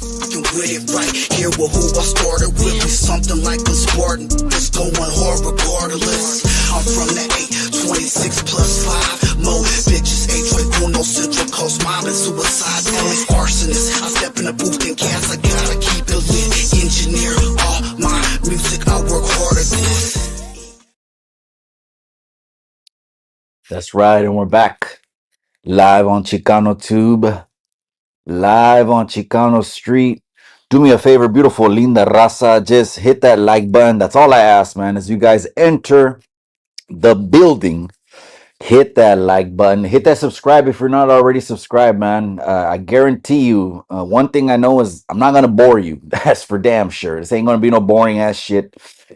You with it right here with who I started with. Be something like a Spartan. It's going hard regardless. I'm from the 826 plus 5. Mo bitches, H-Uno Central Coast mob and suicide. Always arsonists. I step in the booth and cast. I gotta keep it lit. Engineer all my music. I work hard at this. That's right, and we're back live on Chicano Tube, live on Chicano Street. Do me a favor, beautiful linda raza, just hit that like button. That's all I ask, man. As you guys enter the building, hit that like button, hit that subscribe if you're not already subscribed, man. I guarantee you, one thing I know is I'm not gonna bore you. That's for damn sure. This ain't gonna be no boring ass shit.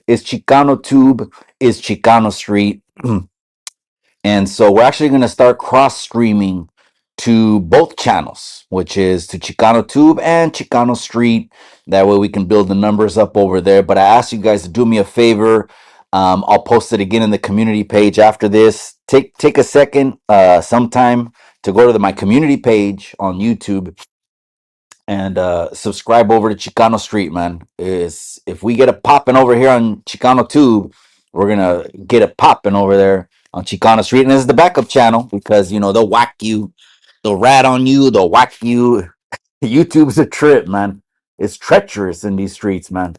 It's Chicano Tube, it's Chicano Street. And so we're actually going to start cross streaming to both channels, which is to Chicano Tube and Chicano Street. That way we can build the numbers up over there. But I ask you guys to do me a favor. I'll post it again in the community page after this. Take a second, sometime to go to my community page on YouTube and subscribe over to Chicano Street, man. Is if we get it popping over here on Chicano Tube, we're gonna get it popping over there on Chicano Street, and this is the backup channel because they'll whack you, they'll rat on you, they'll whack you. YouTube's a trip, man. It's treacherous in these streets, man.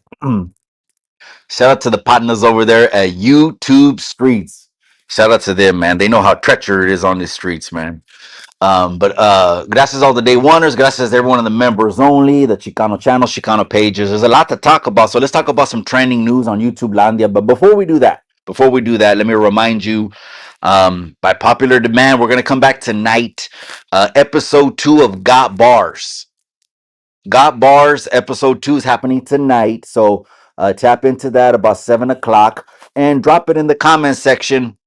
Shout out to the partners over there at YouTube Streets. Shout out to them, man. They know how treacherous it is on these streets, man. But gracias all the day oneers, gracias to everyone in the members only, the Chicano channel, Chicano pages. There's a lot to talk about. So let's talk about some trending news on YouTubelandia. But before we do that, let me remind you, by popular demand, we're gonna come back tonight. Episode 2 of Got Bars. Got Bars, episode 2 is happening tonight. So tap into that about 7 o'clock and drop it in the comment section.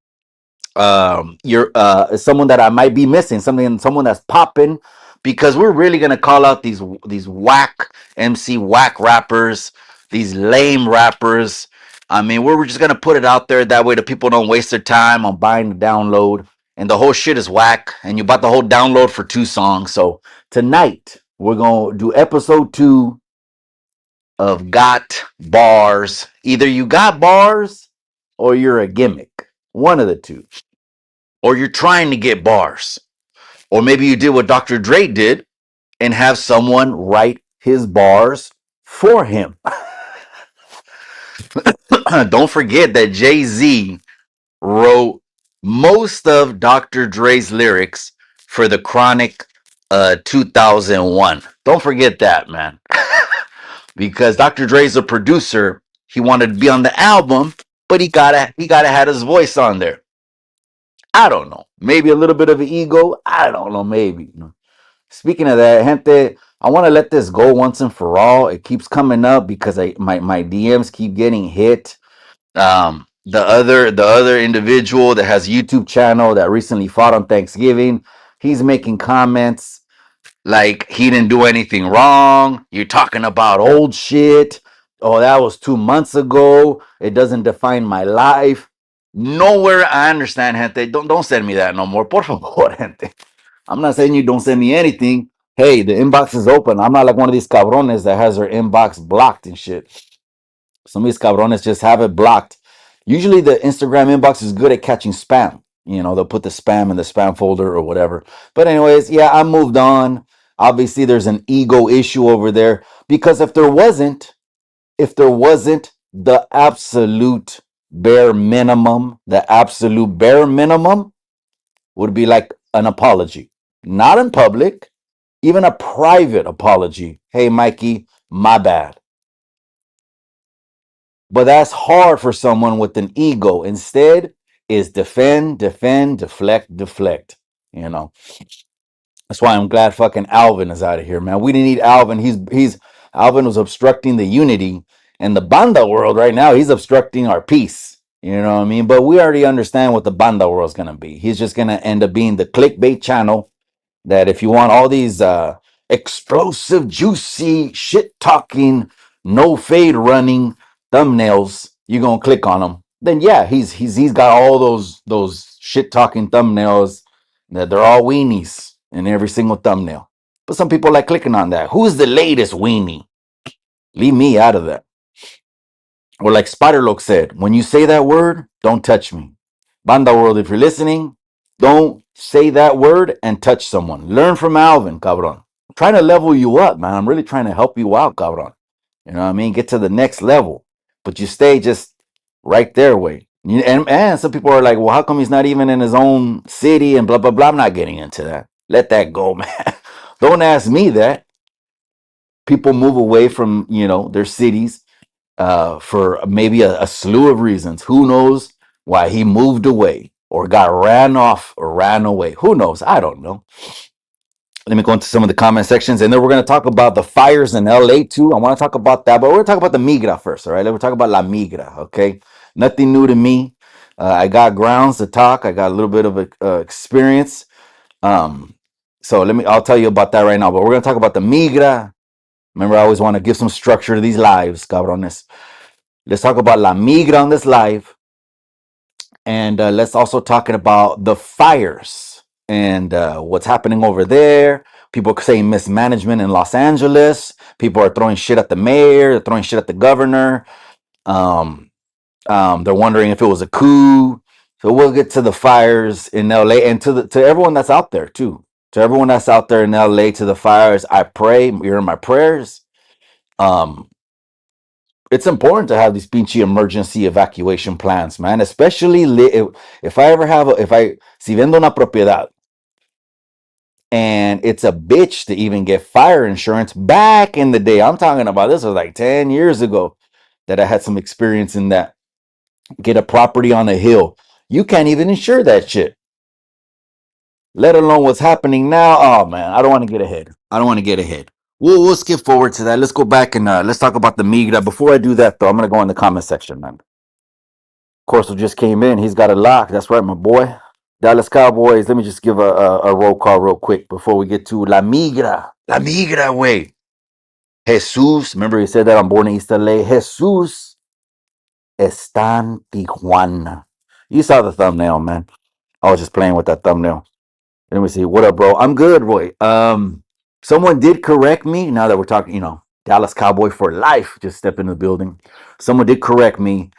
You're someone that I might be missing, someone that's popping, because we're really gonna call out these whack MC whack rappers, these lame rappers. I mean, we're just gonna put it out there that way the people don't waste their time on buying the download, and the whole shit is whack, and you bought the whole download for 2 songs. So tonight we're gonna do episode 2 of Got Bars. Either you got bars or you're a gimmick, one of the two, or you're trying to get bars, or maybe you did what Dr. Dre did and have someone write his bars for him. Don't forget that Jay-Z wrote most of Dr. Dre's lyrics for the Chronic 2001. Don't forget that, man. Because Dr. Dre's a producer, he wanted to be on the album, but he gotta had his voice on there. I don't know. Maybe a little bit of an ego. I don't know. Maybe. Speaking of that, gente, I want to let this go once and for all. It keeps coming up because my DMs keep getting hit. The other individual that has a YouTube channel that recently fought on Thanksgiving, he's making comments like he didn't do anything wrong. You're talking about old shit. Oh, that was 2 months ago. It doesn't define my life. Nowhere I understand, gente. Don't send me that no more. Por favor, gente. I'm not saying you don't send me anything. Hey, the inbox is open. I'm not like one of these cabrones that has their inbox blocked and shit. Some of these cabrones just have it blocked. Usually the Instagram inbox is good at catching spam. They'll put the spam in the spam folder or whatever. But anyways, yeah, I moved on. Obviously, there's an ego issue over there because if there wasn't the absolute bare minimum would be like an apology, not in public, even a private apology. Hey, Mikey, my bad. But that's hard for someone with an ego. Instead, is defend, defend, deflect, deflect. You know. That's why I'm glad fucking Alvin is out of here, man. We didn't need Alvin. He's Alvin was obstructing the unity and the banda world right now. He's obstructing our peace. You know what I mean? But we already understand what the banda world's gonna be. He's just gonna end up being the clickbait channel that if you want all these explosive, juicy, shit talking, no fade running thumbnails, you're gonna click on them. Then yeah, he's got all those shit talking thumbnails that they're all weenies in every single thumbnail. But some people like clicking on that. Who's the latest weenie? Leave me out of that. Or like Spiderlock said, when you say that word, don't touch me. Banda world, if you're listening, don't say that word and touch someone. Learn from Alvin, cabron. I'm trying to level you up, man. I'm really trying to help you out, cabron. You know what I mean? Get to the next level. But you stay just right there, way. And some people are like, well, how come he's not even in his own city and blah, blah, blah. I'm not getting into that. Let that go, man. Don't ask me that. People move away from, their cities for maybe a slew of reasons. Who knows why he moved away or got ran off or ran away? Who knows? I don't know. Let me go into some of the comment sections, and then we're going to talk about the fires in LA too. I want to talk about that, but we're going to talk about the Migra first, all right? Let's talk about La Migra, okay? Nothing new to me. I got grounds to talk. I got a little bit of experience. So I'll tell you about that right now, but we're going to talk about the Migra. Remember, I always want to give some structure to these lives, cabrones. Let's talk about La Migra on this live. And let's also talk about the fires and what's happening over there. People are saying mismanagement in Los Angeles. People are throwing shit at the mayor. They're throwing shit at the governor. Um, they're wondering if it was a coup. So we'll get to the fires in LA and to everyone that's out there too. To everyone that's out there in LA, to the fires, I pray. You're in my prayers. Um, it's important to have these pinchy emergency evacuation plans, man. Especially if I ever have si vendo una propiedad and it's a bitch to even get fire insurance. Back in the day, I'm talking about, this was like 10 years ago that I had some experience in that. Get a property on a hill, you can't even insure that shit, let alone what's happening now. Oh man, I don't want to get ahead. We'll skip forward to that. Let's go back and let's talk about the Migra. Before I do that though, I'm gonna go in the comment section, man. Corso just came in. He's got a lock. That's right, my boy. Dallas Cowboys. Let me just give a roll call real quick before we get to La Migra. La Migra, way. Jesus. Remember he said that on Born in East LA. Jesus está en Tijuana. You saw the thumbnail, man. I was just playing with that thumbnail. Let me see. What up, bro? I'm good, Roy. Someone did correct me. Now that we're talking, Dallas Cowboy for life just stepped in the building. Someone did correct me.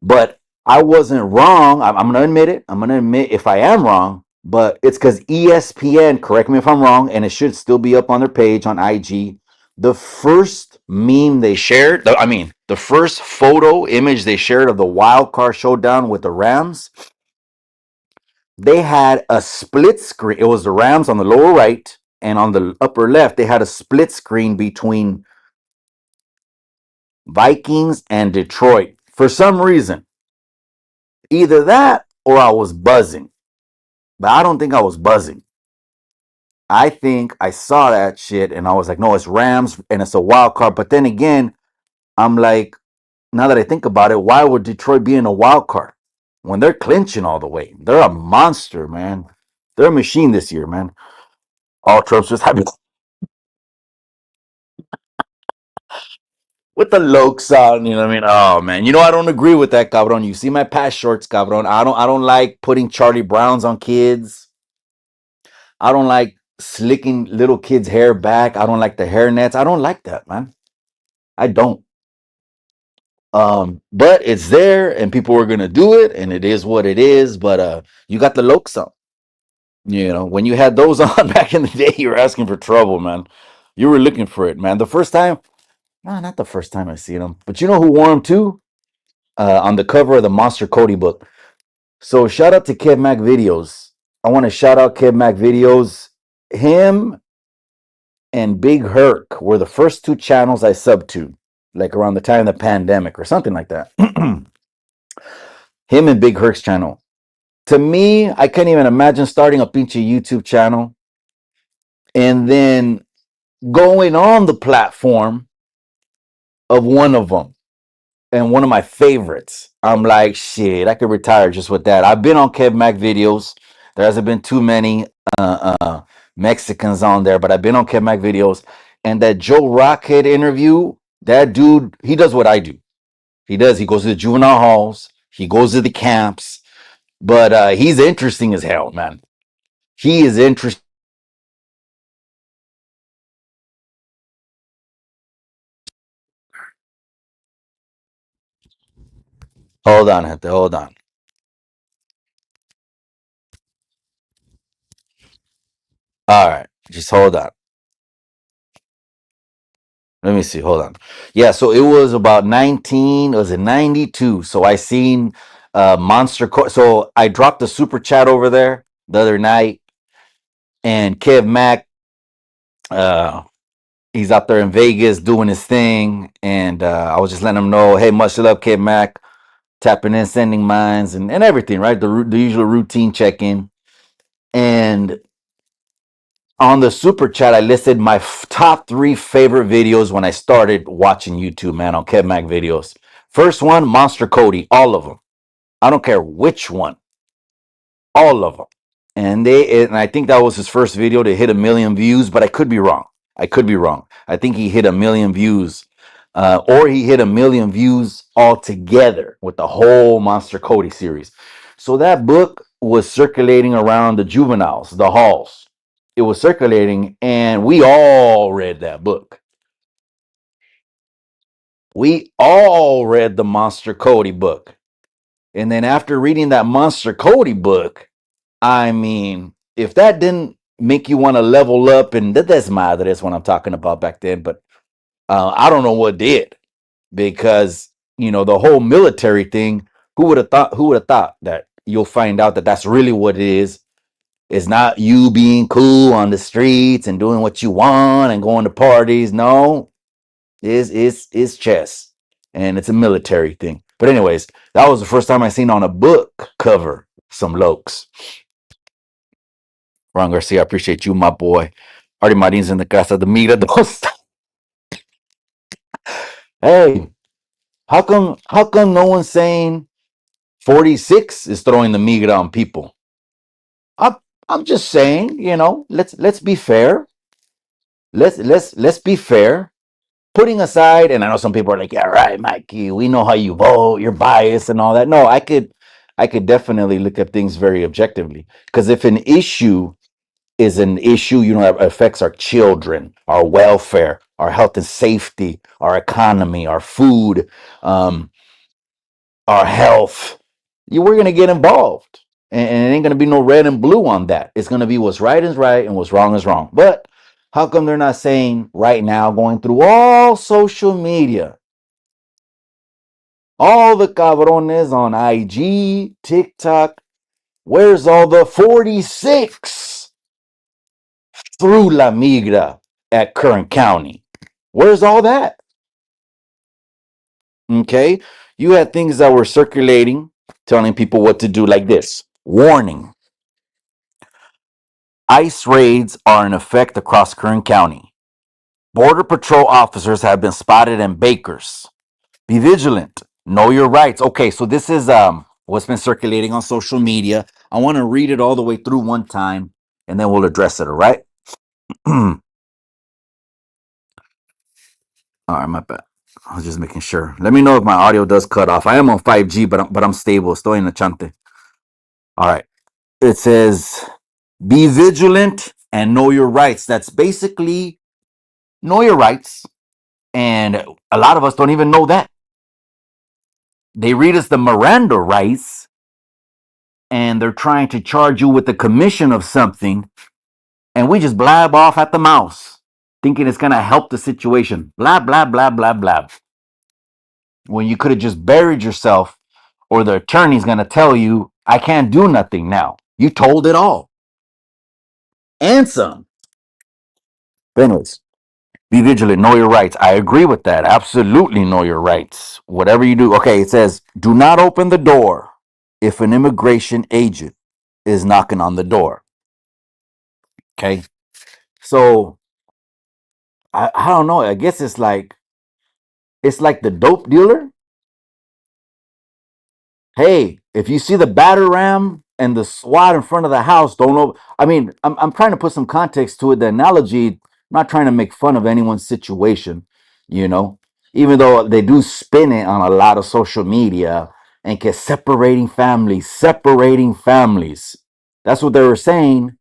But I wasn't wrong. I'm going to admit it. I'm going to admit if I am wrong, but it's because ESPN, correct me if I'm wrong, and it should still be up on their page on IG. The first meme they shared, the first photo image they shared of the wild card showdown with the Rams, they had a split screen. It was the Rams on the lower right, and on the upper left, they had a split screen between Vikings and Detroit. For some reason, either that or I was buzzing. But I don't think I was buzzing. I think I saw that shit and I was like, no, it's Rams and it's a wild card. But then again, I'm like, now that I think about it, why would Detroit be in a wild card when they're clinching all the way? They're a monster, man. They're a machine this year, man. All Trump's just happy with the lokes on, you know what I mean? Oh man. I don't agree with that, cabron. You see my past shorts, cabron. I don't like putting Charlie Browns on kids. I don't like slicking little kids' hair back. I don't like the hair nets. I don't like that, man. I don't. But it's there and people are gonna do it, and it is what it is. But you got the lokes on. When you had those on back in the day, you were asking for trouble, man. You were looking for it, man. The first time, no, not the first time I seen them, but you know who wore them too? On the cover of the Monster Cody book. So shout out to Kev Mac Videos. I want to shout out Kev Mac Videos. Him and Big Herc were the first two channels I subbed to, like around the time of the pandemic or something like that. Him and Big Herc's channel. To me, I can't even imagine starting a pinche YouTube channel and then going on the platform of one of them and one of my favorites. I'm like, shit, I could retire just with that. I've been on Kev Mac Videos. There hasn't been too many Mexicans on there, but I've been on Kev Mac Videos. And that Joe Rockhead interview, that dude, he does what I do. He does. He goes to the juvenile halls. He goes to the camps. But he's interesting as hell, man. He is interesting Hold on, gente. Hold on. All right. Just hold on. Let me see. Hold on. Yeah, so it was about 19, was it 92? So I seen so I dropped the super chat over there the other night, and Kev Mack, uh he's out there in Vegas doing his thing, and I was just letting him know, hey, much love, Kev Mack, tapping in, sending mines, and everything, right? The usual routine check-in. And on the super chat, I listed my top 3 favorite videos when I started watching YouTube, man, on Kev Mac videos. First one, Monster Cody, all of them. I don't care which one, all of them. And I think that was his first video to hit 1 million views, but I could be wrong. I could be wrong. I think he hit 1 million views, or he hit 1 million views altogether with the whole Monster Cody series. So that book was circulating around the juveniles, the halls. It was circulating, and we all read that book. We all read the Monster Cody book. And then after reading that Monster Cody book, I mean, if that didn't make you want to level up, and that's madre, that's what I'm talking about back then, but I don't know what did, because the whole military thing. Who would have thought? Who would have thought that you'll find out that that's really what it is? It's not you being cool on the streets and doing what you want and going to parties. No, it's chess, and it's a military thing. But anyways, that was the first time I seen on a book cover some lokes. Ron Garcia, I appreciate you, my boy. Artie Marin's in the casa de Migra dos. Hey, how come no one's saying 46 is throwing the Migra on people? I'm I'm just saying, let's be fair. Let's be fair. Putting aside, and I know some people are like, yeah, right, Mikey, we know how you vote, you're biased and all that. No, I could definitely look at things very objectively. Because if an issue is an issue, that affects our children, our welfare, our health and safety, our economy, our food, um, our health, we're gonna get involved, and it ain't gonna be no red and blue on that. It's gonna be what's right is right and what's wrong is wrong. But how come they're not saying right now, going through all social media, all the cabrones on IG, TikTok, where's all the 46 through La Migra at Kern County? Where's all that? Okay. You had things that were circulating telling people what to do, like this: warning, ICE raids are in effect across Kern County. Border Patrol officers have been spotted in Bakers. Be vigilant. Know your rights. Okay, so this is what's been circulating on social media. I want to read it all the way through one time, and then we'll address it, all right? All right, my bad. I was just making sure. Let me know if my audio does cut off. I am on 5G, but I'm stable. Estoy en la chante. All right. It says, be vigilant and know your rights. That's basically know your rights. And a lot of us don't even know that. They read us the Miranda rights, and they're trying to charge you with the commission of something, and we just blab off at the mouse, thinking it's going to help the situation. Blah, blah, blah, blah, blah. When you could have just buried yourself, or the attorney's going to tell you, I can't do nothing now. You told it all. And some. But anyways, be vigilant, know your rights. I agree with that. Absolutely know your rights. Whatever you do. Okay, it says, do not open the door if an immigration agent is knocking on the door. Okay. So I don't know. I guess it's like the dope dealer. Hey, if you see the batter ram and the SWAT in front of the house, don't know. I mean, I'm trying to put some context to it. The analogy, I'm not trying to make fun of anyone's situation, you know, even though they do spin it on a lot of social media and get separating families, separating families. That's what they were saying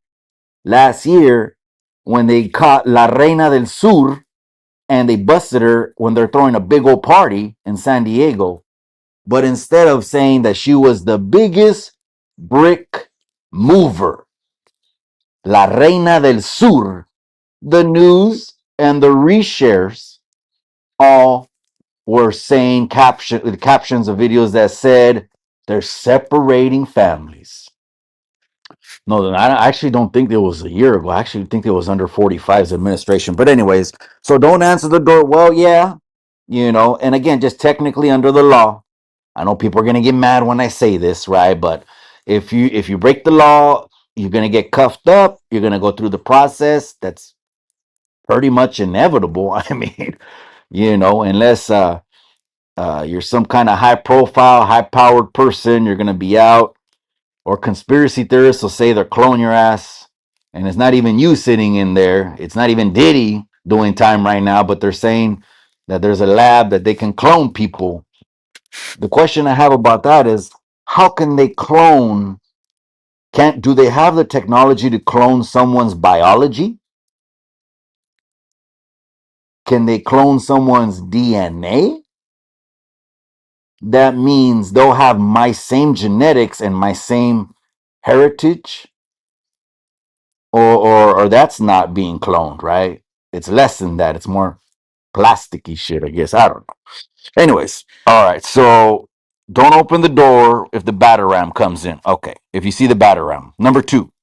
last year when they caught La Reina del Sur and they busted her when they're throwing a big old party in San Diego. But instead of saying that she was the biggest brick mover, La Reina del Sur, the news and the reshares all were saying captions of videos that said they're separating families. No, I actually don't think it was a year ago. I actually think it was under 45's administration. But anyways, so don't answer the door. Well, yeah, and again, just technically under the law. I know people are gonna get mad when I say this, right? But if you break the law, you're gonna get cuffed up. You're gonna go through the process. That's pretty much inevitable. I mean, unless you're some kind of high profile, high powered person, you're gonna be out. Or conspiracy theorists will say they're clone your ass, and it's not even you sitting in there. It's not even Diddy doing time right now, but they're saying that there's a lab that they can clone people. The question I have about that is, how can they clone? Can't do they have the technology to clone someone's biology? Can they clone someone's DNA? That means they'll have my same genetics and my same heritage, or that's not being cloned, right? It's less than that. It's more plasticky shit, I guess. I don't know. Anyways, all right. So don't open the door if the batter ram comes in. Okay, if you see the batter ram. Number two,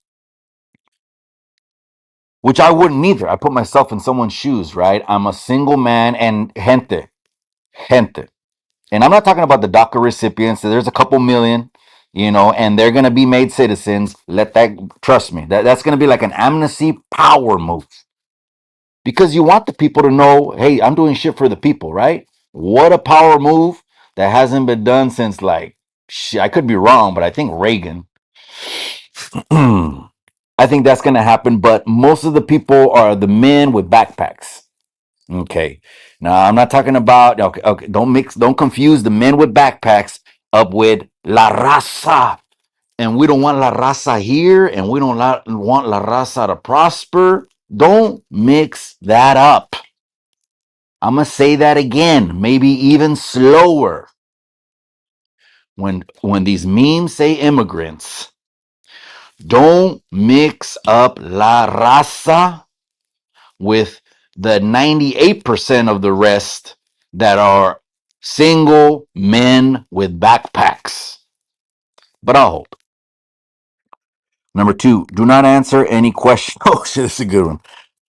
which I wouldn't either. I put myself in someone's shoes, right? I'm a single man, and gente. And I'm not talking about the DACA recipients. There's a couple million, and they're gonna be made citizens. Trust me, that's gonna be like an amnesty power move, because you want the people to know, hey, I'm doing shit for the people, right? What a power move that hasn't been done since, like, I could be wrong, but I think Reagan. I think that's gonna happen, but most of the people are the men with backpacks. Okay. Now I'm not talking about, okay, don't confuse the men with backpacks up with La Raza. And we don't want La Raza here, and we don't want La Raza to prosper. Don't mix that up. I'm gonna say that again, maybe even slower. When these memes say immigrants, don't mix up La Raza with the 98% of the rest that are single men with backpacks. But I'll hold. Number two, do not answer any question. Oh shit, this is a good one.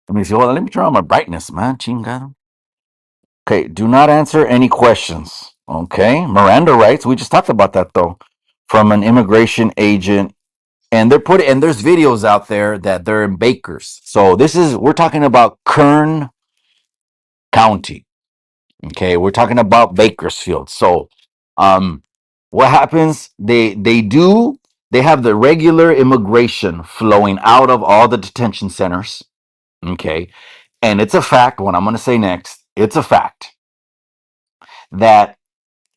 Let me see. Hold on, let me turn on my brightness, man. Chingado. Okay, do not answer any questions. Okay, Miranda rights. We just talked about that though, from an immigration agent, and there's videos out there that they're in Bakers. So we're talking about Kern County. Okay, we're talking about Bakersfield. So, what happens? They have the regular immigration flowing out of all the detention centers. Okay, and it's a fact. What I'm going to say next, it's a fact that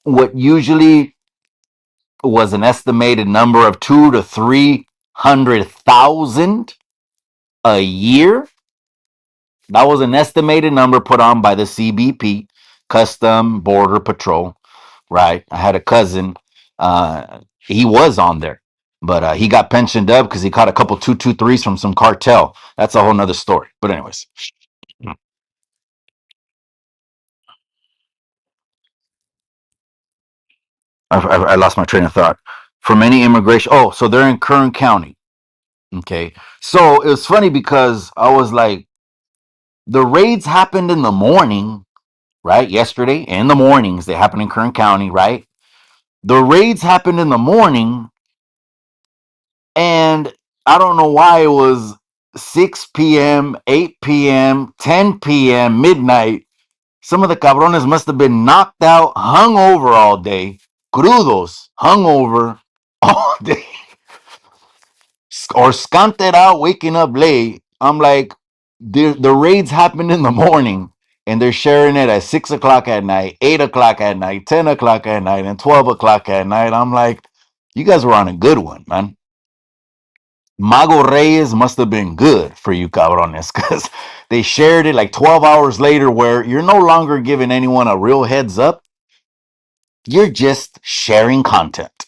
what usually was an estimated number of 200,000 to 300,000 a year. That was an estimated number put on by the CBP, Custom Border Patrol. Right? I had a cousin. He was on there, but he got pensioned up because he caught a couple 223s from some cartel. That's a whole nother story. But anyways, I lost my train of thought. For many immigration, so they're in Kern County. Okay, so it was funny because I was like, the raids happened in the morning, right? Yesterday in the mornings, they happened in Kern County, right? The raids happened in the morning, and I don't know why it was 6 p.m., 8 p.m., 10 p.m., midnight. Some of the cabrones must have been knocked out, hungover all day, crudos, hungover all day, or scanted out, waking up late. I'm like, the raids happened in the morning, and they're sharing it at 6 o'clock at night, 8 o'clock at night, 10 o'clock at night, and 12 o'clock at night. I'm like, you guys were on a good one, man. Mago Reyes must have been good for you cabrones, because they shared it like 12 hours later, where you're no longer giving anyone a real heads up. You're just sharing content.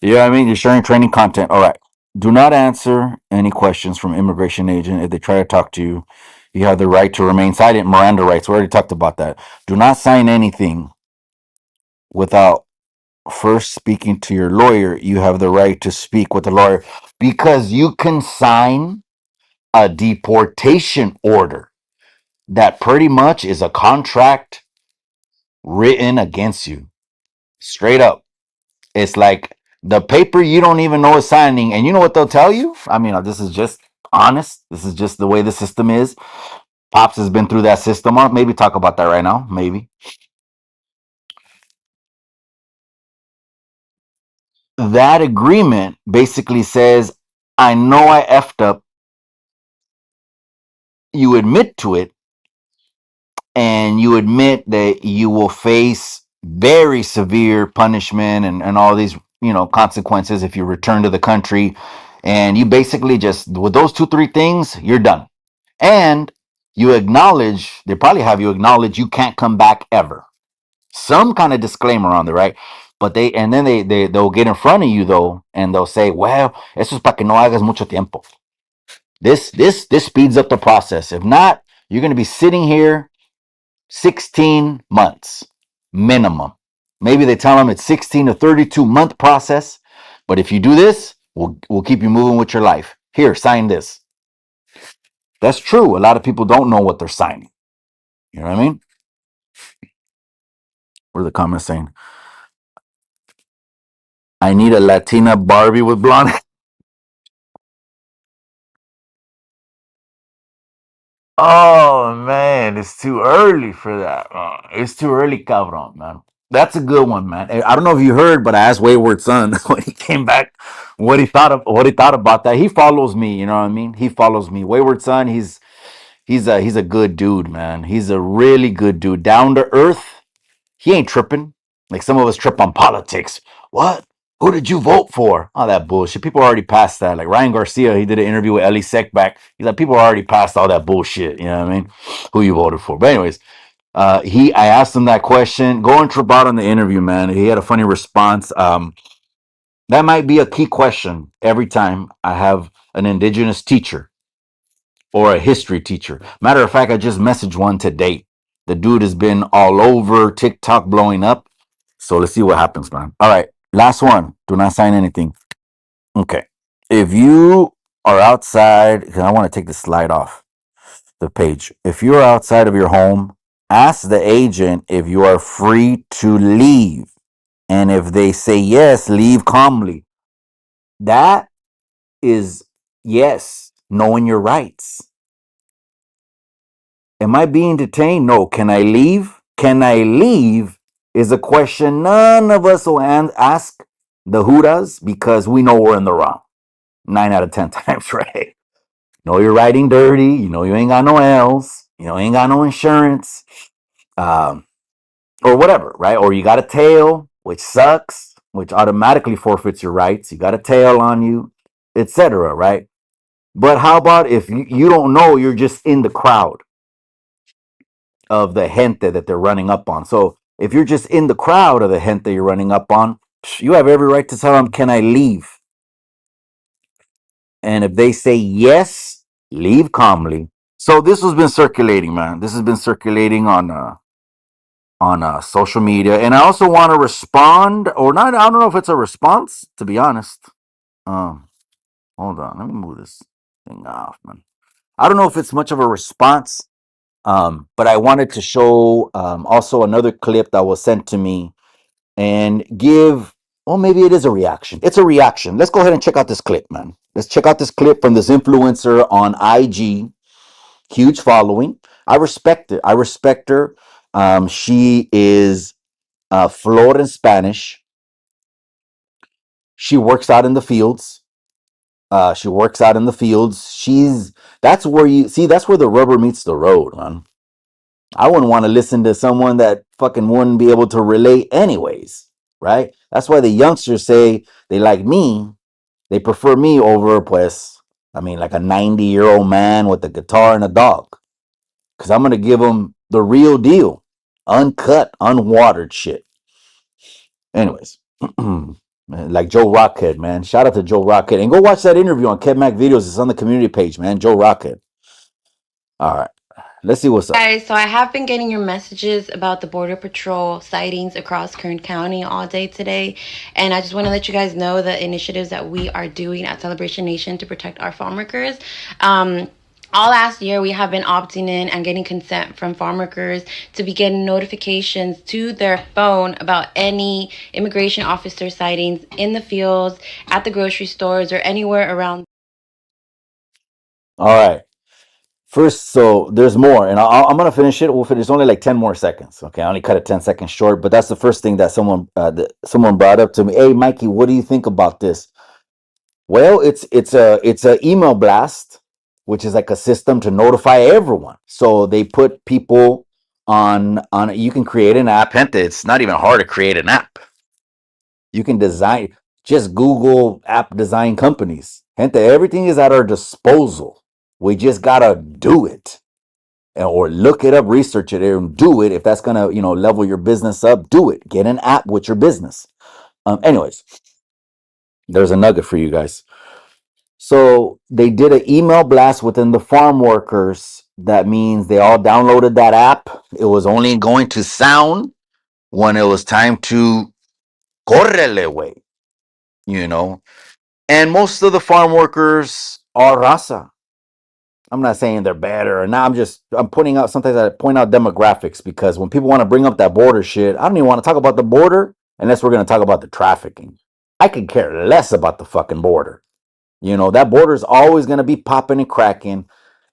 You know what I mean? You're sharing training content. All right. Do not answer any questions from immigration agent if they try to talk to you. You have the right to remain silent. Miranda rights. We already talked about that. Do not sign anything without first speaking to your lawyer. You have the right to speak with the lawyer because you can sign a deportation order that pretty much is a contract written against you. Straight up. It's like the paper you don't even know is signing, and you know what they'll tell you? I mean, this is just honest. This is just the way the system is. Pops has been through that system. I'll maybe talk about that right now. Maybe that agreement basically says, "I know I effed up." You admit to it, and you admit that you will face very severe punishment and all these consequences if you return to the country. And you basically just, with those two three things, you're done. And you acknowledge, they probably have you acknowledge you can't come back ever. Some kind of disclaimer on there, right? But they'll get in front of you though, and they'll say, well, eso es para que no hagas mucho tiempo. This speeds up the process. If not, you're going to be sitting here 16 months minimum. Maybe they tell them it's 16 to 32-month process, but if you do this, we'll keep you moving with your life. Here, sign this. That's true. A lot of people don't know what they're signing. You know what I mean? What are the comments saying? I need a Latina Barbie with blonde. Oh man, it's too early for that. It's too early, cabron, man. That's a good one, man. I don't know if you heard, but I asked Wayward Son when he came back what he thought about that. He follows me, you know what I mean? He follows me. Wayward Son, he's a good dude, man. He's a really good dude. Down to earth. He ain't tripping. Like some of us trip on politics. What? Who did you vote for? All that bullshit. People already passed that. Like Ryan Garcia, he did an interview with Ellie Seckback. He's like, people already passed all that bullshit. You know what I mean? Who you voted for? But anyways, I asked him that question. Go and trip out on the interview, man. He had a funny response. That might be a key question every time I have an indigenous teacher or a history teacher. Matter of fact, I just messaged one today. The dude has been all over TikTok blowing up. So let's see what happens, man. All right. Last one. Do not sign anything. Okay. If you are outside, because I want to take the slide off the page. If you're outside of your home, ask the agent if you are free to leave. And if they say yes, leave calmly. That is yes, knowing your rights. Am I being detained? No. Can I leave? Can I leave is a question none of us will ask the Hudas because we know we're in the wrong. 9 out of 10 times, right? Know you're riding dirty. You know you ain't got no L's. You know you ain't got no insurance, um, or whatever, right? Or you got a tail, which sucks, which automatically forfeits your rights. You got a tail on you, etc. Right? But how about if you don't know, you're just in the crowd of the gente that they're running up on. So if you're just in the crowd of the gente you're running up on, you have every right to tell them, "Can I leave?" And if they say yes, leave calmly. So this has been circulating, man. This has been circulating on social media, and I also want to respond or not. I don't know if it's a response, to be honest. Um, Hold on, let me move this thing off, man. I don't know if it's much of a response. But I wanted to show also another clip that was sent to me and give, well, maybe it is a reaction. It's a reaction. Let's go ahead and check out this clip, man. Let's check out this clip from this influencer on IG. Huge following. I respect it. I respect her. She is fluent in Spanish. She works out in the fields. She works out in the fields. That's where you see, that's where the rubber meets the road, man. I wouldn't want to listen to someone that fucking wouldn't be able to relate anyways, right? That's why the youngsters say they like me. They prefer me over, pues, I mean, like a 90-year-old man with a guitar and a dog. Because I'm going to give them the real deal. uncut, unwatered shit. Anyways, like Joe Rockhead, man. Shout out to Joe Rockhead. And go watch that interview on Kev Mac Videos. It's on the community page, man. Joe Rockhead. All right. Let's see what's up. Guys, so I have been getting your messages about the Border Patrol sightings across Kern County all day today. And I just want to let you guys know the initiatives that we are doing at Celebration Nation to protect our farm workers. All last year, we have been opting in and getting consent from farm workers to be getting notifications to their phone about any immigration officer sightings in the fields, at the grocery stores, or anywhere around. All right. First, so there's more, and I'm gonna finish it. We'll finish only like 10 more seconds. Okay, I only cut it 10 seconds short, but that's the first thing that someone brought up to me. Hey, Mikey, what do you think about this? Well, it's a email blast, which is like a system to notify everyone. So they put people on. You can create an app. Gente, it's not even hard to create an app. You can design. Just Google app design companies. Gente, everything is at our disposal. We just gotta do it, or look it up, research it, and do it. If that's gonna level your business up, do it. Get an app with your business. Anyways, there's a nugget for you guys. So they did an email blast within the farm workers. That means they all downloaded that app. It was only going to sound when it was time to correle way, you know. And most of the farm workers are raza. I'm not saying they're better or not. I'm pointing out, sometimes I point out demographics, because when people want to bring up that border shit, I don't even want to talk about the border unless we're going to talk about the trafficking. I could care less about the fucking border. That border is always going to be popping and cracking,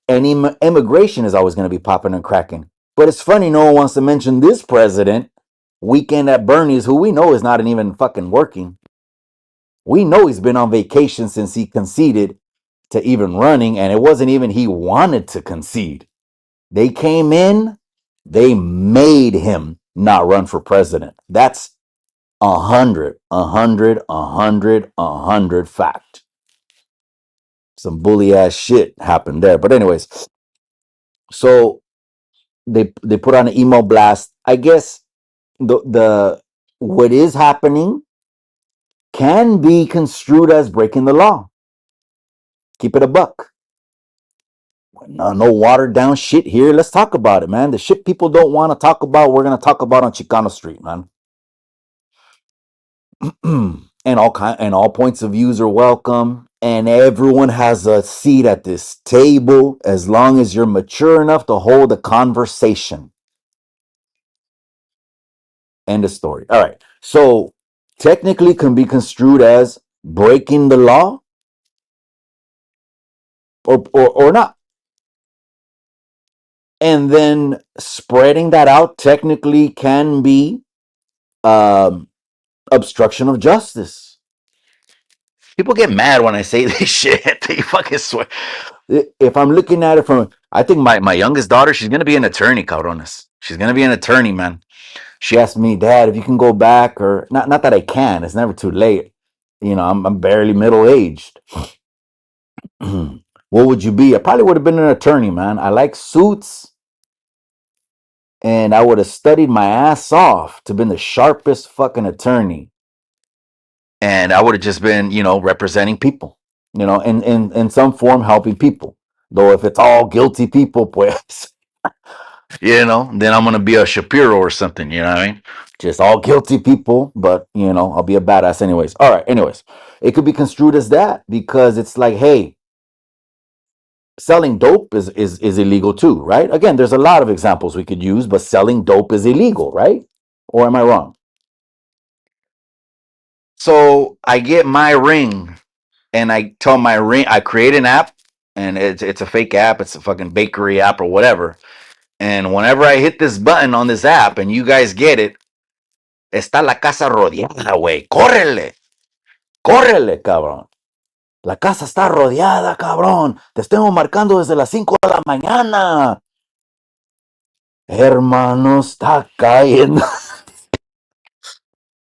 and immigration is always going to be popping and cracking. But it's funny, no one wants to mention this president, Weekend at Bernie's, who we know is not even fucking working. We know he's been on vacation since he conceded to even running, and it wasn't even he wanted to concede. They came in, they made him not run for president. That's 100 fact. Some bully ass shit happened there. But anyways, so they put on an email blast. I guess the what is happening can be construed as breaking the law. Keep it a buck. No watered down shit here. Let's talk about it, man. The shit people don't want to talk about, we're gonna talk about on Chicano Street, man. And all points of views are welcome, and everyone has a seat at this table as long as you're mature enough to hold a conversation. End of story. All right. So technically can be construed as breaking the law, or not. And then spreading that out technically can be um, obstruction of justice. People get mad when I say this shit. They fucking swear. If I'm looking at it from, I think my youngest daughter, she's gonna be an attorney, cabrones. She's gonna be an attorney, man. She asked me, Dad, if you can go back, or not that I can. It's never too late. I'm barely middle aged. What would you be? I probably would have been an attorney, man. I like suits, and I would have studied my ass off to been the sharpest fucking attorney. And I would have just been, representing people, in some form, helping people. Though if it's all guilty people, pues, then I'm gonna be a Shapiro or something. You know what I mean? Just all guilty people, but I'll be a badass anyways. All right, anyways, it could be construed as that, because it's like, hey, selling dope is illegal too, right? Again, there's a lot of examples we could use, but selling dope is illegal, right? Or am I wrong? So I get my ring, and I tell my ring, I create an app, and it's a fake app, it's a fucking bakery app or whatever. And whenever I hit this button on this app and you guys get it, está la casa rodeada, güey. Córrele, córrele, cabrón. La casa está rodeada, cabrón. Te estoy marcando desde las 5 de la mañana. Hermano, está cayendo.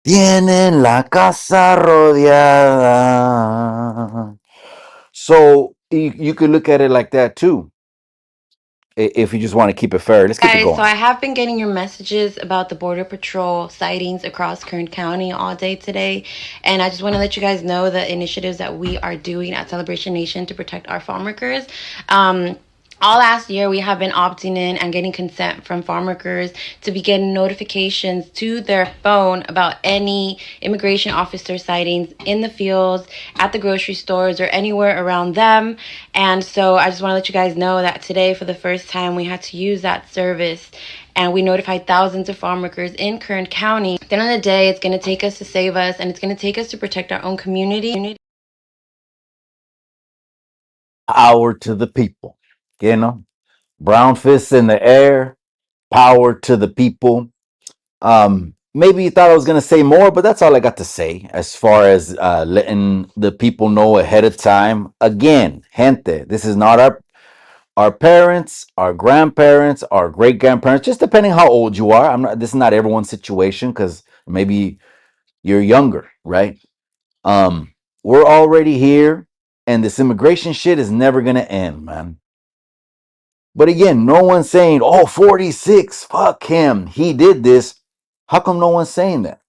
Tienen la casa rodeada. So you could look at it like that too. if you just want to keep it fair. Let's keep it Guys, so going. I have been getting your messages about the Border Patrol sightings across Kern County all day today. And I just want to let you guys know the initiatives that we are doing at Celebration Nation to protect our farm workers. All last year, we have been opting in and getting consent from farm workers to be getting notifications to their phone about any immigration officer sightings in the fields, at the grocery stores, or anywhere around them. And so I just want to let you guys know that today, for the first time, we had to use that service. And we notified thousands of farm workers in Kern County. At the end of the day, it's going to take us to save us, and it's going to take us to protect our own community. Power to the people. You know, brown fists in the air. Power to the people. Maybe you thought I was gonna say more, but that's all I got to say as far as letting the people know ahead of time. Again, gente, this is not our parents, our grandparents, our great grandparents, just depending how old you are. I'm not. This is not everyone's situation because maybe you're younger, right? We're already here, and this immigration shit is never gonna end, man. But again, no one's saying, "Oh, 46, fuck him, he did this." How come no one's saying that?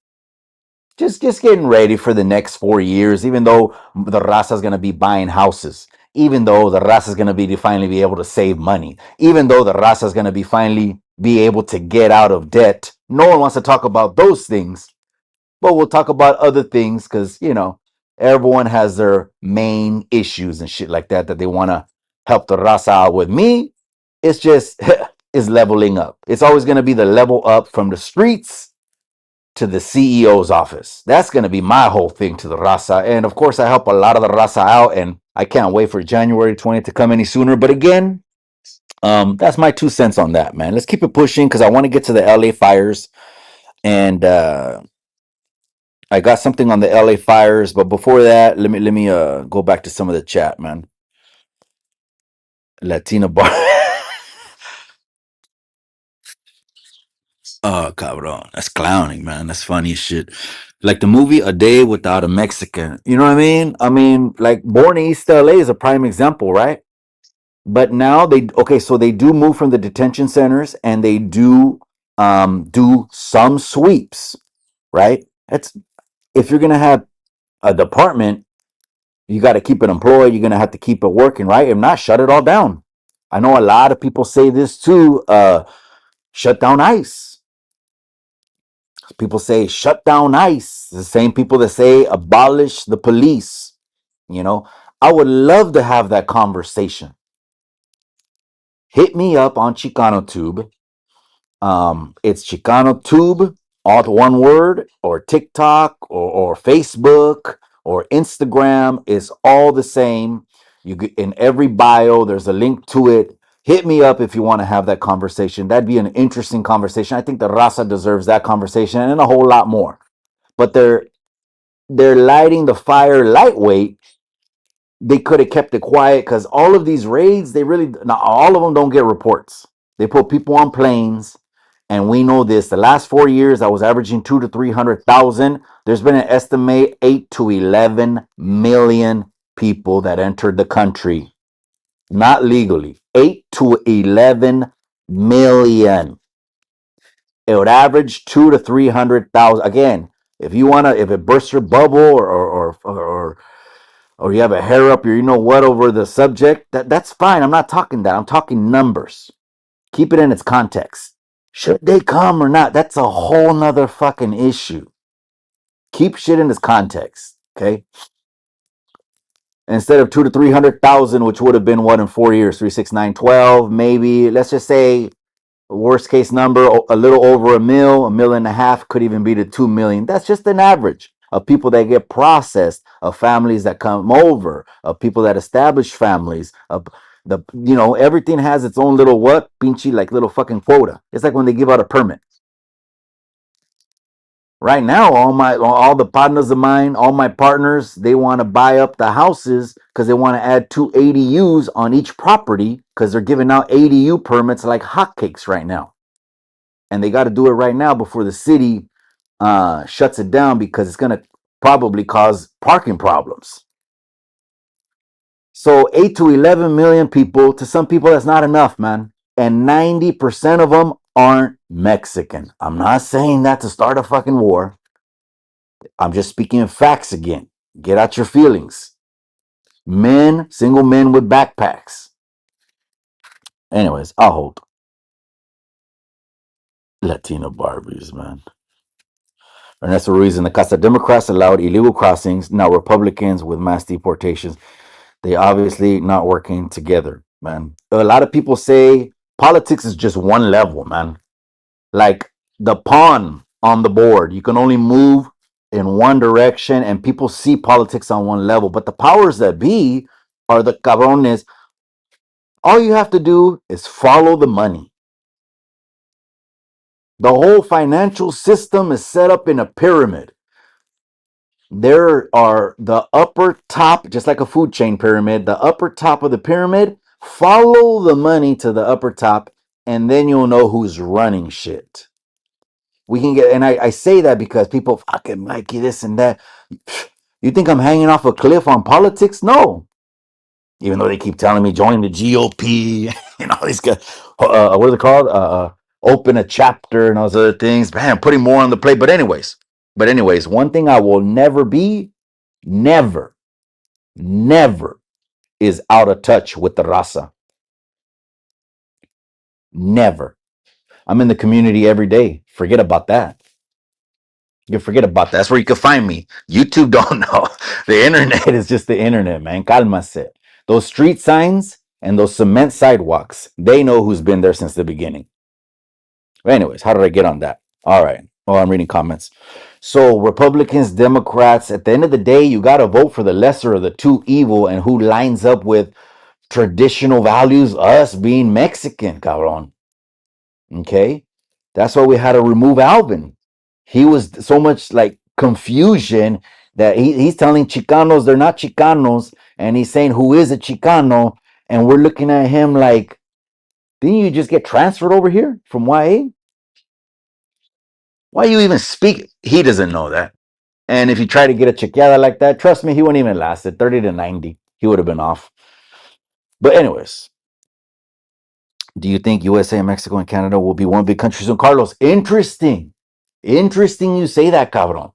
Just getting ready for the next 4 years, even though the raza is going to be buying houses, even though the raza is going to be to finally be able to save money, even though the raza is going to be finally be able to get out of debt. No one wants to talk about those things, but we'll talk about other things because everyone has their main issues and shit like that they want to help the raza out with. Me, it's just is leveling up. It's always going to be the level up from the streets to the CEO's office. That's going to be my whole thing to the raza. And of course, I help a lot of the raza out, and I can't wait for January 20th to come any sooner. But again, that's my 2 cents on that, man. Let's keep it pushing because I want to get to the LA fires. And I got something on the LA fires. But before that, let me go back to some of the chat, man. Latina bar. Oh, cabrón. That's clowning, man. That's funny as shit. Like the movie A Day Without a Mexican. You know what I mean? I mean, like Born in East LA is a prime example, right? But now okay, so they do move from the detention centers and they do some sweeps, right? That's if you're gonna have a department, you got to keep it employed. You're gonna have to keep it working, right? If not, shut it all down. I know a lot of people say this too. Shut down ICE. People say shut down ICE. The same people that say abolish the police. You know, I would love to have that conversation. Hit me up on Chicano Tube. It's Chicano Tube, all one word, or TikTok, or Facebook, or Instagram. Is all the same. In every bio, there's a link to it. Hit me up if you want to have that conversation. That'd be an interesting conversation. I think the Raza deserves that conversation and a whole lot more. But they're lighting the fire lightweight. They could have kept it quiet because all of these raids, they really not all of them don't get reports. They put people on planes, and we know this. The last 4 years, I was averaging 2 to 300,000. There's been an estimate 8 to 11 million people that entered the country, not legally. 8 to 11 million. It would average 2 to 300,000. Again, if it bursts your bubble or you have a hair up your what over the subject, that's fine. I'm not talking that. I'm talking numbers. Keep it in its context. Should they come or not? That's a whole nother fucking issue. Keep shit in its context, okay? Instead of 2 to 300,000, which would have been what in 4 years, 3, 6, 9, 12, maybe. Let's just say worst case number, a little over a million and a half, could even be to 2 million. That's just an average of people that get processed, of families that come over, of people that establish families, of everything has its own little what pinchy, like little fucking quota. It's like when they give out a permit. Right now, all the partners of mine, all my partners, they want to buy up the houses because they want to add 2 ADUs on each property because they're giving out ADU permits like hotcakes right now. And they got to do it right now before the city shuts it down because it's going to probably cause parking problems. So 8 to 11 million people, to some people, that's not enough, man. and 90% of them aren't Mexican. I'm not saying that to start a fucking war. I'm just speaking in facts again. Get out your feelings. Men, single men with backpacks. Anyways, I'll hold. Latino Barbies, man. And that's the reason the Casa Democrats allowed illegal crossings. Now Republicans with mass deportations. They obviously not working together, man. A lot of people say politics is just one level, man. Like the pawn on the board. You can only move in one direction, and people see politics on one level. But the powers that be are the cabrones. All you have to do is follow the money. The whole financial system is set up in a pyramid. There are the upper top, just like a food chain pyramid, the upper top of the pyramid. Follow the money to the upper top, and then you'll know who's running shit. We can get, and I say that because people fucking Mikey this and that. You think I'm hanging off a cliff on politics? No. Even though they keep telling me join the GOP, these guys, what is it called? Open a chapter and all those other things. Man, putting more on the plate. But anyways, one thing I will never be, never, never is out of touch with the raza. Never. I'm in the community every day. Forget about that. You forget about that. That's where you can find me. YouTube don't know. The internet is just the internet, man. Cálmase. Those street signs and those cement sidewalks, they know who's been there since the beginning. But anyways, how did I get on that? All right. Oh, I'm reading comments. So Republicans, Democrats, at the end of the day, you got to vote for the lesser of the two evil, and who lines up with traditional values, us being Mexican, cabron. Okay? That's why we had to remove Alvin. He was so much like confusion that he's telling Chicanos they're not Chicanos, and he's saying who is a Chicano, and we're looking at him like, didn't you just get transferred over here from YA? Why you even speak? He doesn't know that. And if you try to get a chequeada like that, trust me, he wouldn't even last it. 30 to 90. He would have been off. But anyways, do you think USA, Mexico, and Canada will be one big country soon? Carlos, interesting. Interesting you say that, cabron.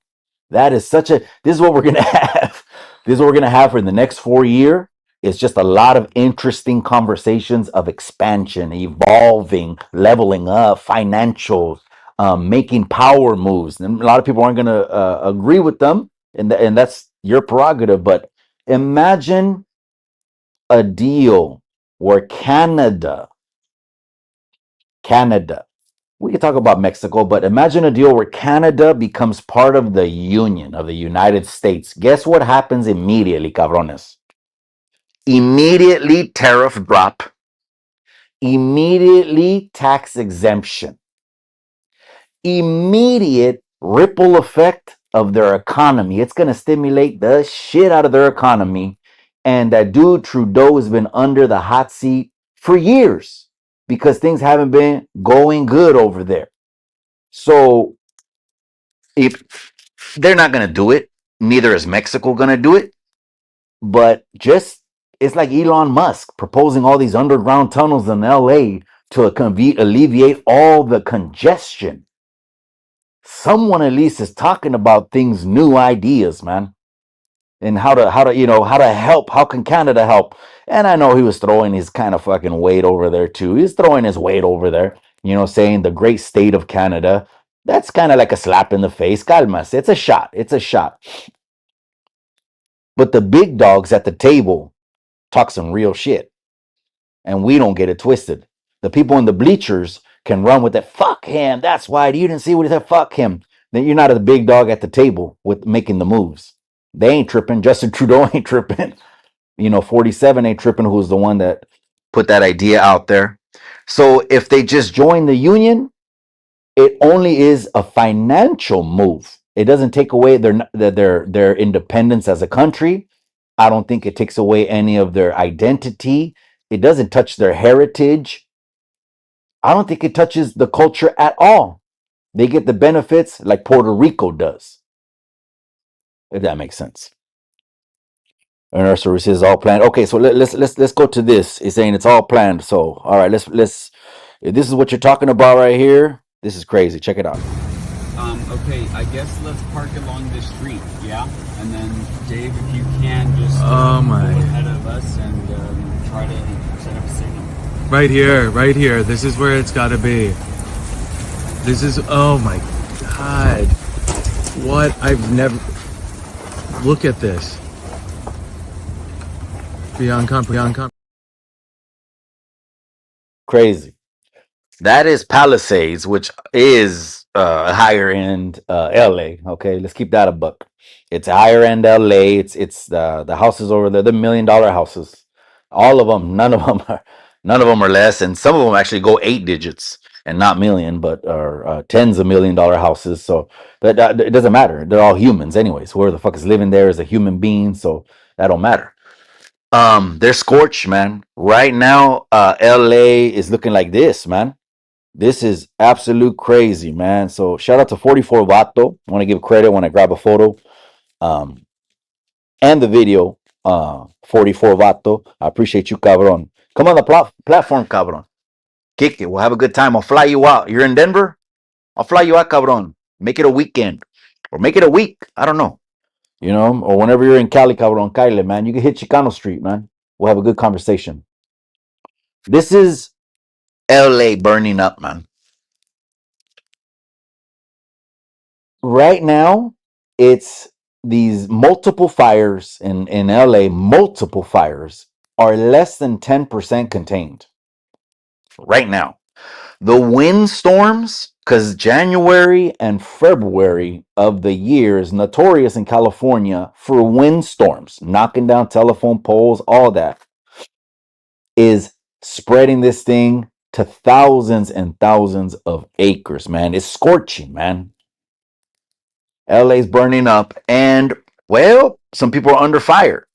That is such a, this is what we're going to have. This is what we're going to have for the next 4 years. It's just a lot of interesting conversations of expansion, evolving, leveling up, financials, making power moves. And a lot of people aren't going to agree with them, and that's your prerogative. But imagine a deal where Canada, we could talk about Mexico, but imagine a deal where Canada becomes part of the Union of the United States. Guess what happens immediately, cabrones? Immediately tariff drop, immediately tax exemption, immediate ripple effect of their economy. It's going to stimulate the shit out of their economy. And that dude Trudeau has been under the hot seat for years because things haven't been going good over there. So if they're not going to do it, neither is Mexico going to do it. But just, it's like Elon Musk proposing all these underground tunnels in LA to alleviate all the congestion. Someone at least is talking about things, new ideas, man, and how to help. How can Canada help? And I know he was throwing his kind of fucking weight over there too. He's throwing his weight over there, saying the great state of Canada. That's kind of like a slap in the face. Calmas. It's a shot. It's a shot. But the big dogs at the table talk some real shit, and we don't get it twisted. The people in the bleachers can run with it. Fuck him. That's why you didn't see what he said. Fuck him. Then you're not a big dog at the table with making the moves. They ain't tripping. Justin Trudeau ain't tripping. 47 ain't tripping, who's the one that put that idea out there. So if they just join the union, it only is a financial move. It doesn't take away their independence as a country. I don't think it takes away any of their identity. It doesn't touch their heritage. I don't think it touches the culture at all. They get the benefits like Puerto Rico does, if that makes sense. And our is all planned. Okay, so let's go to this. It's saying it's all planned. So all right, let's If this is what you're talking about right here, this is crazy. Check it out. Okay, I guess let's park along this street, yeah? And then, Dave, if you can, just Oh my. go ahead of us and try to set up a signal. Right here, right here. This is where it's gotta be. This is, oh my God. What? I've never, look at this. Beyond comp. Crazy. That is Palisades, which is higher end LA. Okay, let's keep that a buck. It's higher end LA. It's the houses over there, the $1 million houses. All of them, none of them are less, and some of them actually go 8 digits and not million, but are tens of $1 million houses. So that it doesn't matter. They're all humans, anyways. Whoever the fuck is living there is a human being, so that don't matter. They're scorched, man. Right now, LA is looking like this, man. This is absolute crazy, man. So shout out to 44 Vato. I want to give credit when I grab a photo um, and the video. 44 Vato. I appreciate you, cabron. Come on the platform, cabron. Kick it. We'll have a good time. I'll fly you out. You're in Denver? I'll fly you out, cabron. Make it a weekend or make it a week. I don't know. Or whenever you're in Cali, cabron, Kyle, man, you can hit Chicano Street, man. We'll have a good conversation. This is LA burning up, man. Right now, it's these multiple fires in LA, multiple fires are less than 10% contained right now. The windstorms, because January and February of the year is notorious in California for windstorms, knocking down telephone poles, all that is spreading this thing to thousands and thousands of acres, man. It's scorching, man. LA's burning up, and well, some people are under fire.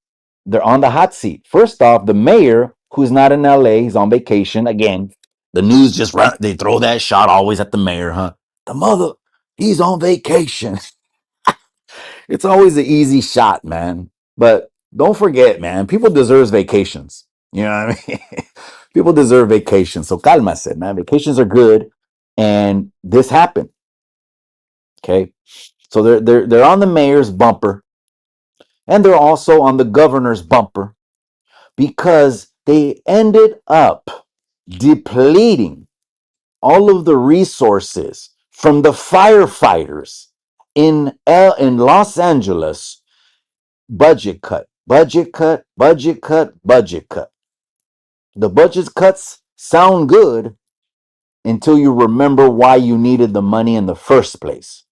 They're on the hot seat. First off, the mayor, who's not in LA, he's on vacation. Again, the news just run, they throw that shot always at the mayor, huh? The mother, he's on vacation. It's always an easy shot, man. But don't forget, man, people deserve vacations. You know what I mean? People deserve vacations. So calma, man. Vacations are good, and this happened. Okay, so they're on the mayor's bumper, and they're also on the governor's bumper because they ended up depleting all of the resources from the firefighters in Los Angeles. Budget cut, budget cut, budget cut, budget cut. The budget cuts sound good until you remember why you needed the money in the first place.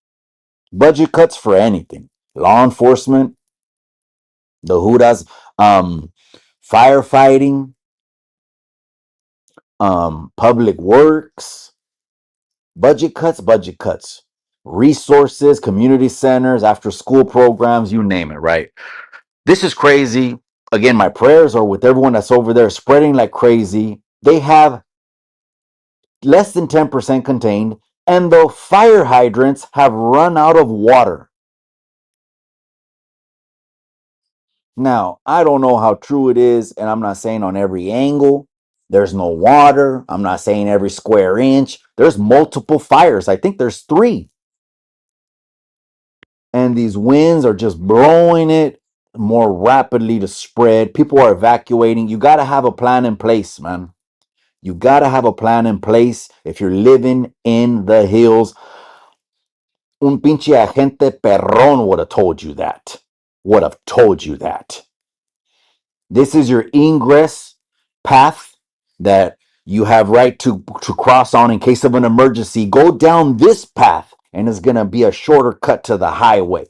Budget cuts for anything. Law enforcement, the Hudas, firefighting, public works, budget cuts, resources, community centers, after school programs, you name it, right? This is crazy. Again, my prayers are with everyone that's over there spreading like crazy. They have less than 10% contained, and the fire hydrants have run out of water. Now, I don't know how true it is, and I'm not saying on every angle there's no water. I'm not saying every square inch. There's multiple fires. I think there's 3. And these winds are just blowing it more rapidly to spread. People are evacuating. You got to have a plan in place, man. You got to have a plan in place if you're living in the hills. Un pinche agente perrón would have told you that. Would have told you that. This is your ingress path that you have right to cross on in case of an emergency. Go down this path and it's going to be a shorter cut to the highway.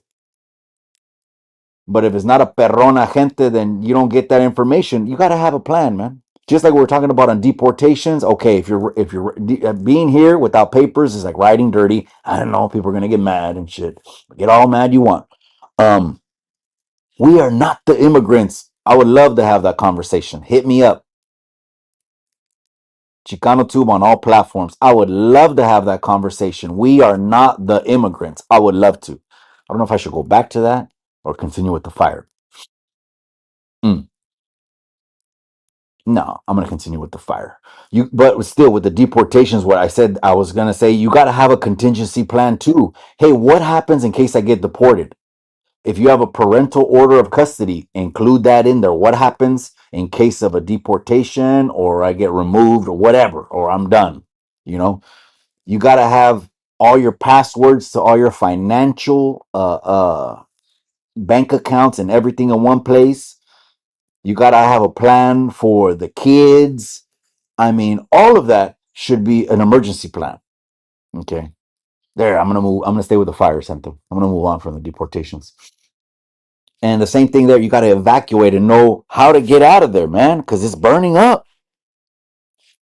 But if it's not a perrona gente, then you don't get that information. You got to have a plan, man. Just like we were talking about on deportations. Okay, if you're being here without papers is like riding dirty. I don't know. People are gonna get mad and shit. Get all mad you want. We are not the immigrants. I would love to have that conversation. Hit me up. Chicano Tube on all platforms. I would love to have that conversation. We are not the immigrants. I would love to. I don't know if I should go back to that or continue with the fire. Mm. No, I'm gonna continue with the fire. But still, with the deportations, what I said I was gonna say, you got to have a contingency plan too. Hey, what happens in case I get deported? If you have a parental order of custody, include that in there. What happens in case of a deportation, or I get removed, or whatever, or I'm done? You know, you got to have all your passwords to all your financial bank accounts and everything in one place. You got to have a plan for the kids. I mean, all of that should be an emergency plan. Okay. There, I'm gonna move. I'm gonna stay with the fire center. I'm gonna move on from the deportations. And the same thing there, you got to evacuate and know how to get out of there, man, because it's burning up.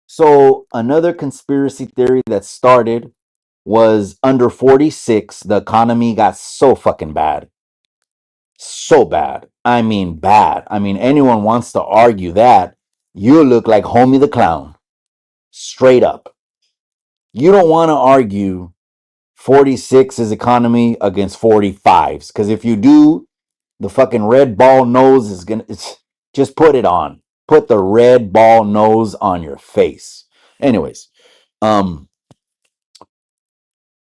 So another conspiracy theory that started was under 46, the economy got so fucking bad. So bad. I mean, bad. I mean, anyone wants to argue that, you look like Homie the Clown. Straight up. You don't want to argue 46's economy against 45's, because if you do, the fucking red ball nose is gonna, it's, just put it on. Put the red ball nose on your face. Anyways, um,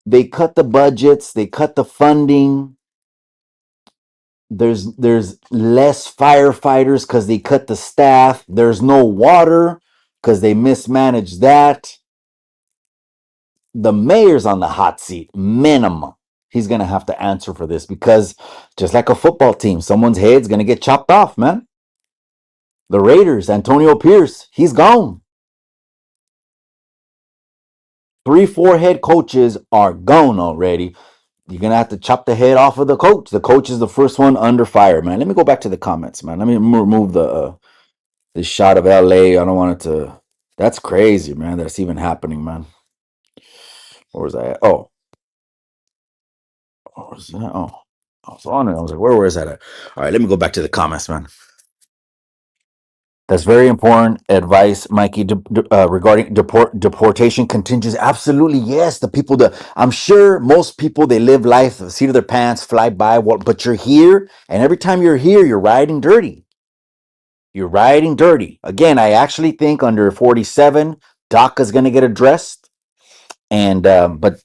they cut the budgets, they cut the funding. There's less firefighters because they cut the staff. There's no water because they mismanaged that. The mayor's on the hot seat, minimum. He's gonna have to answer for this because just like a football team, someone's head's gonna get chopped off, man. The Raiders, Antonio Pierce, he's gone. 3, 4 head coaches are gone already. You're gonna have to chop the head off of the coach. The coach is the first one under fire, man. Let me go back to the comments, man. Let me remove the shot of LA. I don't want it to. That's crazy, man. That's even happening, man. Where was I at? Oh, what was that? Oh, I was on it. I was like, where was that at? All right, let me go back to the comments, man. That's very important advice, Mikey, regarding deportation contingency. Absolutely, yes. The people that I'm sure most people they live life, seat of their pants, fly by. But you're here, and every time you're here, you're riding dirty. You're riding dirty. Again, I actually think under 47, DACA's going to get addressed, and but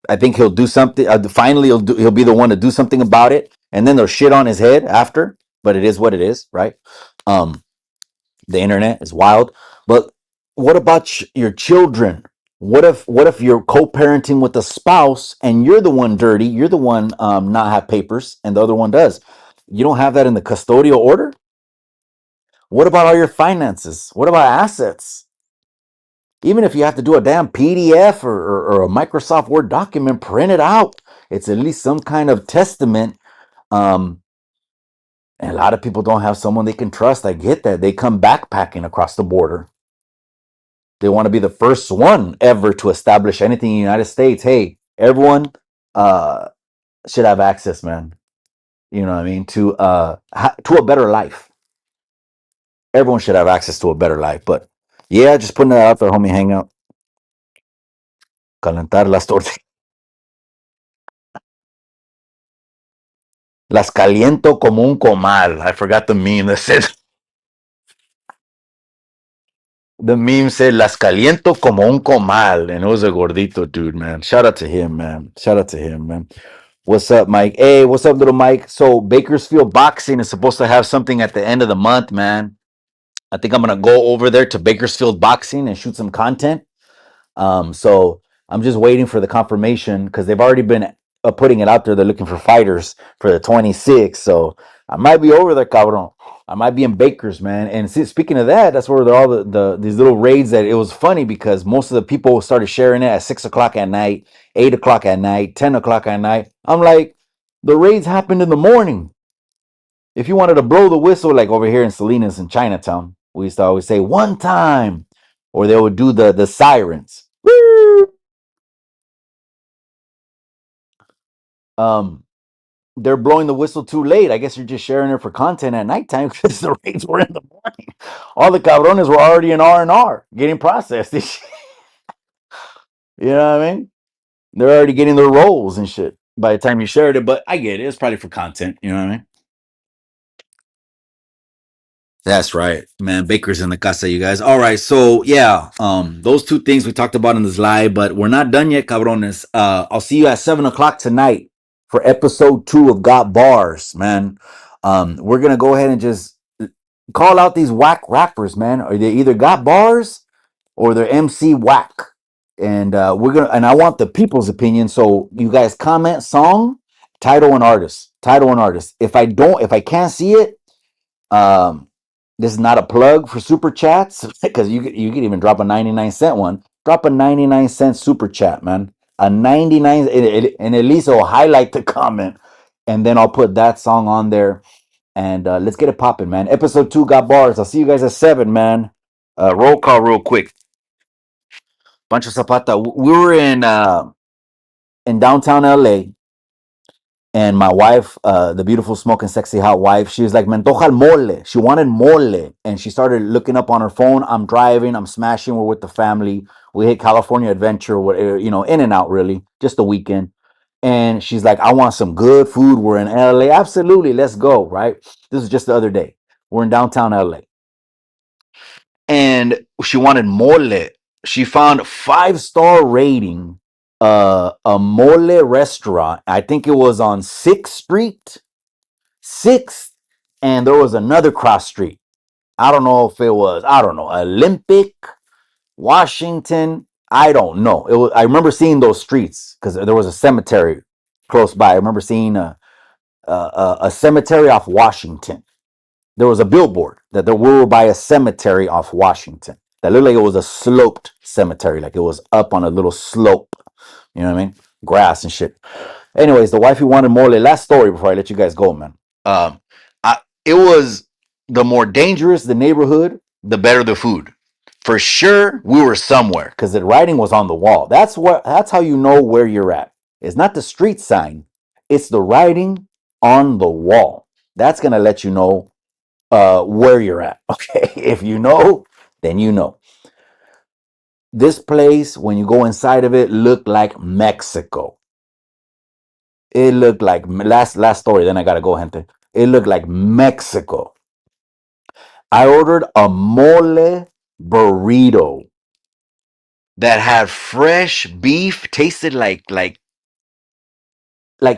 I think he'll do something. Finally, he'll be the one to do something about it, and then they'll shit on his head after. But it is what it is, right? Um, the internet is wild. But what about your children? What if you're co-parenting with a spouse and you're the one dirty, you're the one not have papers, and the other one does? You don't have that in the custodial order. What about all your finances? What about assets? Even if you have to do a damn PDF or a Microsoft Word document, print it out. It's at least some kind of testament. Um, and a lot of people don't have someone they can trust. I get that. They come backpacking across the border. They want to be the first one ever to establish anything in the United States. Hey, everyone uh, should have access, man. You know what I mean? To a better life. Everyone should have access to a better life. But yeah, just putting that out there, homie. Hang out, calentar las tortillas. Las caliento como un comal. I forgot the meme that said the meme said las caliento como un comal, and it was a gordito dude, man. Shout out to him, man. Shout out to him, man. What's up, Mike? Hey, what's up, little Mike? So Bakersfield Boxing is supposed to have something at the end of the month, man. I think I'm gonna go over there to Bakersfield Boxing and shoot some content. So I'm just waiting for the confirmation because they've already been putting it out there. They're looking for fighters for the 26th. So I might be over there, cabrón. I might be in Bakers, man. And speaking of that, that's where they're all these little raids. That it was funny because most of the people started sharing it at 6 o'clock at night, 8 o'clock at night, 10 o'clock at night. I'm like, the raids happened in the morning. If you wanted to blow the whistle, like over here in Salinas in Chinatown, we used to always say one time, or they would do the sirens. Woo! Um, they're blowing the whistle too late. I guess you're just sharing it for content at nighttime because the raids were in the morning. All the cabrones were already in R&R getting processed. You know what I mean? They're already getting their roles and shit by the time you shared it. But I get it. It's probably for content. You know what I mean? That's right, man. Baker's in the casa, you guys. All right, so yeah, those two things we talked about in this live, but we're not done yet, cabrones. I'll see you at 7 o'clock tonight for episode 2 of Got Bars, man. We're gonna go ahead and just call out these whack rappers, man. Or they either got bars or they're MC whack, and I want the people's opinion. So you guys comment song, title, and artist, title and artist. If I can't see it, um, this is not a plug for super chats because you could even drop a 99-cent one. Drop a 99-cent super chat, man. A 99, and at least it'll highlight the comment, and then I'll put that song on there. And let's get it popping, man. Episode 2 got bars. I'll see you guys at 7, man. Roll call real quick. Pancho Zapata. We were in downtown LA, and my wife, the beautiful, smoking, sexy, hot wife, she was like, "Me antoja el mole." She wanted mole, and she started looking up on her phone. I'm driving, I'm smashing. We're with the family. We hit California Adventure, in and out, really, just a weekend. And she's like, "I want some good food. We're in LA. Absolutely, let's go." Right? This is just the other day. We're in downtown LA, and she wanted mole. She found 5-star rating, a mole restaurant. I think it was on 6th Street, 6th, and there was another cross street. I don't know if it was, I don't know, Olympic, Washington. I don't know. It was. I remember seeing those streets because there was a cemetery close by. I remember seeing a cemetery off Washington. There was a billboard that we were by a cemetery off Washington that looked like it was a sloped cemetery, like it was up on a little slope. You know what I mean? Grass and shit. Anyways, the wifey wanted more. Last story before I let you guys go, man. Um, it was the more dangerous the neighborhood, the better the food. For sure, we were somewhere because the writing was on the wall. That's how you know where you're at. It's not the street sign; it's the writing on the wall. That's gonna let you know where you're at. Okay, if you know, then you know. This place, when you go inside of it, looked like Mexico. It looked like last story. Then I gotta go, gente. It looked like Mexico. I ordered a mole burrito that had fresh beef, tasted like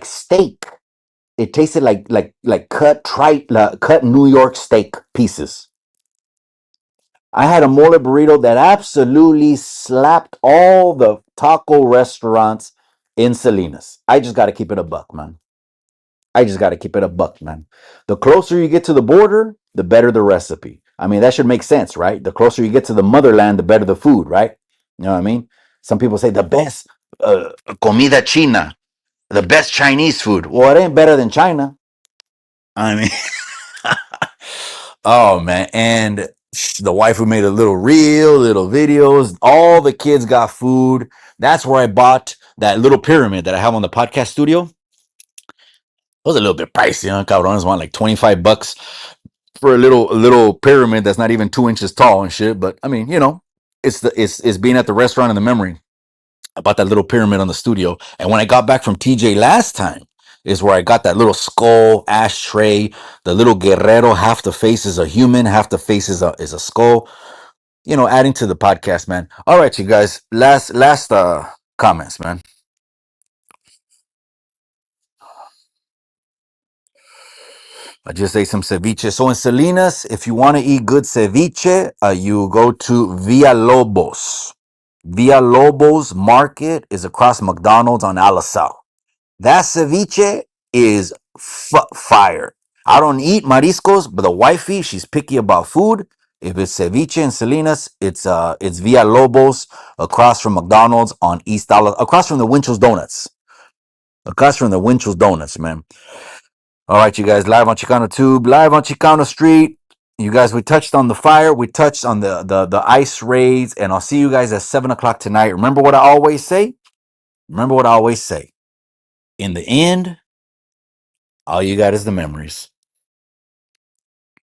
steak. It tasted like cut New York steak pieces. I had a mole burrito that absolutely slapped all the taco restaurants in Salinas. I just got to keep it a buck, man. I just got to keep it a buck, man. The closer you get to the border, the better the recipe. I mean, that should make sense, right? The closer you get to the motherland, the better the food, right? You know what I mean? Some people say the best comida china, the best Chinese food. Well, it ain't better than China. I mean, oh man, and the wife who made a little reel, little videos. All the kids got food. That's where I bought that little pyramid that I have on the podcast studio. It was a little bit pricey, huh? Cabrones want like $25 for a little pyramid that's not even 2 inches tall and shit. But I mean, it's being at the restaurant and the memory. I bought that little pyramid on the studio, and when I got back from TJ last time, is where I got that little skull ashtray, the little guerrero. Half the face is a human, half the face is a skull. Adding to the podcast, man. All right, you guys. Last comments, man. I just ate some ceviche. So in Salinas, if you want to eat good ceviche, you go to Villa Lobos. Villa Lobos Market is across McDonald's on Alisal. That ceviche is fire. I don't eat mariscos, but the wifey, she's picky about food. If it's ceviche in Salinas, it's Villa Lobos across from McDonald's on East Dallas, across from the Winchell's Donuts. Across from the Winchell's Donuts, man. All right, you guys, live on Chicano Tube, live on Chicano Street. You guys, we touched on the fire, we touched on the ice raids, and I'll see you guys at 7 o'clock tonight. Remember what I always say? Remember what I always say. In the end, all you got is the memories.